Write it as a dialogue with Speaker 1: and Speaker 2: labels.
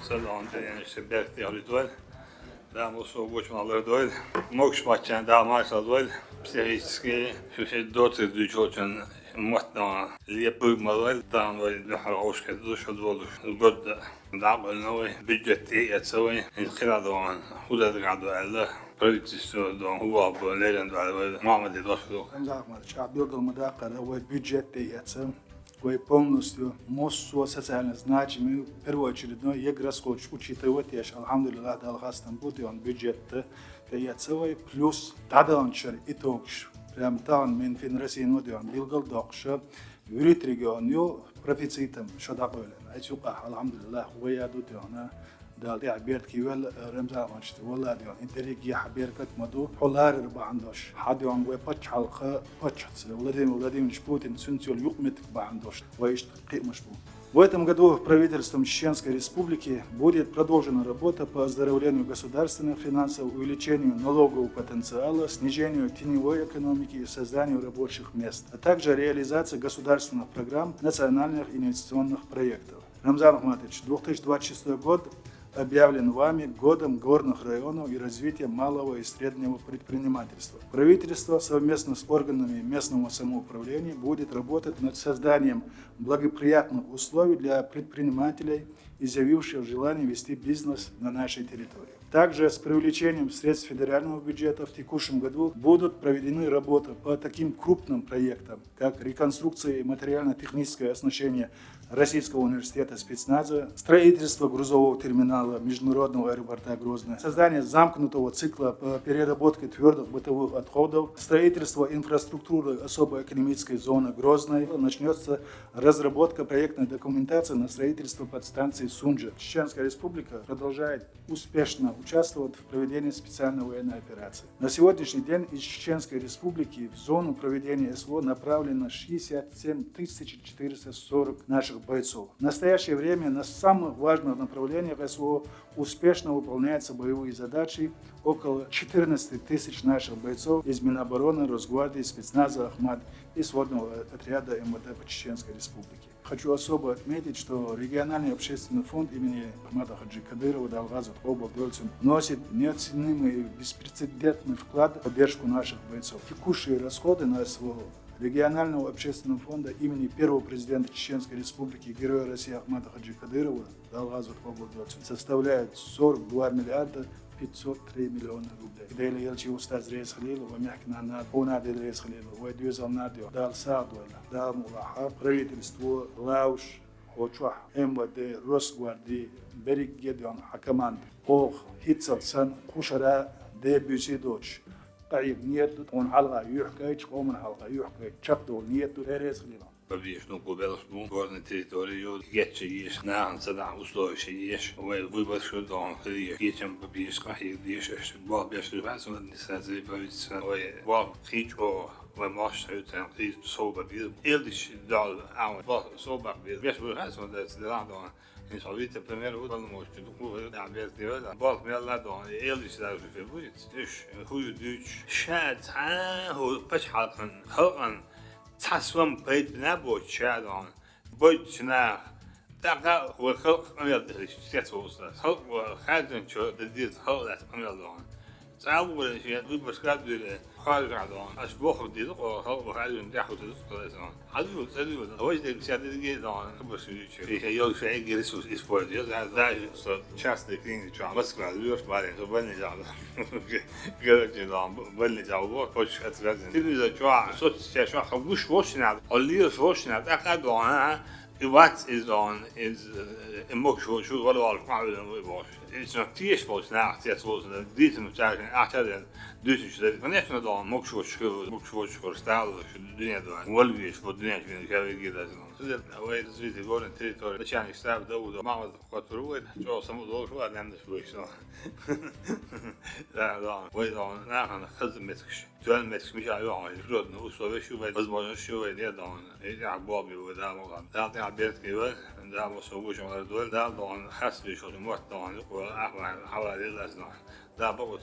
Speaker 1: Salon yani işte Berk'te duel. Да, мусор очень мало дуэль. Мог шпачан, да, маршал дуэль. Психически, что доты дючочен, мутно, лепый модуль, там вроде хорошая душа долу. Год да, новый бюджет и целый. Инхирадован, худо дгадуэлла. Правительство до Хуаб, Лерен, Мамади дошло.
Speaker 2: Захмат, шабилдо мадакара, бюджет и полностью моссу социально значимый, в первую очередь, расход, учитывая, алхамдулилlah, дал хастам бути, он бюджет целый, плюс таданчер и токш. Прям там, мен фин России, он билгал докша, юрит регион, профицитом, что такое, алхамдулилlah, ويادو تيانا دال عبيرت كيول رمزا ماشت ولا ديون انتريك يا حبيركت مدو حولار ربع عندوش حد يوم ويبتش حلقة بتش ولدين شبوتين سنتيول يقمتك بعندوش ويش تقيم مشبو. В этом году правительством Чеченской Республики будет продолжена работа по оздоровлению государственных финансов, увеличению налогового потенциала, снижению теневой экономики и созданию рабочих мест, а также реализация государственных программ национальных инвестиционных проектов. Рамзан Ахматович, 2026 год объявлен вами годом горных районов и развития малого и среднего предпринимательства. Правительство совместно с органами местного самоуправления будет работать над созданием благоприятных условий для предпринимателей, изъявивших желание вести бизнес на нашей территории. Также с привлечением средств федерального бюджета в текущем году будут проведены работы по таким крупным проектам, как реконструкция и материально-техническое оснащение Российского университета спецназа, строительство грузового терминала Международного аэропорта Грозный, создание замкнутого цикла по переработке твердых бытовых отходов, строительство инфраструктуры особой экономической зоны Грозной. Начнется разработка проектной документации на строительство подстанции Сунжа. Чеченская Республика продолжает успешно участвовать в проведении специальной военной операции. На сегодняшний день из Чеченской Республики в зону проведения СВО направлено 67 440 наших бойцов. В настоящее время на самых важных направлениях СВО успешно выполняются боевые задачи около 14 тысяч наших бойцов из Минобороны, Росгвардии, спецназа Ахмат и сводного отряда МВД по Чеченской Республике. Хочу особо отметить, что региональный общественный фонд имени Ахмата Хаджи Кадырова Далгазов облдольцем носит неоценимый и беспрецедентный вклад в поддержку наших бойцов. Текущие расходы на СВО регионального общественного фонда имени первого президента Чеченской Республики, Героя России Ахмата Хаджи Кадырова Далгазов облдольцем составляют 42 миллиарда 503 миллиона рублей. Когда Елчи устаз Рейс Халилова, мягкина над, понад Рейс Халилова, войдюзал надио, дал садуэла, дал мулаха, правительство, лауш, Хочуах, МВД, Росгвардии, Берик Гедион, Хакаман, Ох, Хитцалсан, Кушара, Дебюси Доч. طيب نيتو اون حلقه يحكي قوم حلقه يحكي تشقدو نيتو ريس خلينا
Speaker 1: Probiješ nuku Belosmu, gorne teritoriju, gjeće ješ, nahan sada ustojiše ješ, vybavšu don, gjećem babiješ kahir ješ, bol bješ rivazom, administracije pravice, bol hičo, možda utan kriz soba bil, ildiš dal, bol soba bil, bješ rivazom da se radon, Insolvite primeiro utalmošće, da bjerti vela, bol mjela don, ildiš da užife bujic, huju duć, šad, pač halkan, تصمیم پید نبود شاید آن باید نه دقیق و خلق امیال داشت سیاست وستاد خلق و خادم شو دید خلق داشت امیال دان تعاون شيء بمشكلات خارج عن أشباح بديل خلق وخادم داخل تدرس حلو سليم وجد سيادة جدا بس في يوم في أي جلسة إسبوع ده شخص كلين شو بس كذا يروح بعدين شو بني جاب كذا كذا بني جاب وش أتلازم تبي شو صوت شو خبوش وشنا اللي وشنا أكاد وانا what is on is emotional شو ولا عارف ما أعرف it's not تيش بس نعرف تيش بس ديت متعرفين أعتقد دوسي شو ما نحن ده مكشوش ستايل في الدنيا ده والويش في الدنيا في كذا كذا زين هو يزيد يقول التريتوري بس يعني ستايل ده ما عمل خاطر هو جو سمو ده شو هذا عنده شوي شو لا ويدا نحن خدمتكش تول متكش مش عيوان يفرض نوصل شو بس ما شو ده ده يلعب بابي وده ما ده عبيرت كذا ده مسويش على دول ده ده حسب شو المحتوى وأحوال حوالي الأسنان ده بقى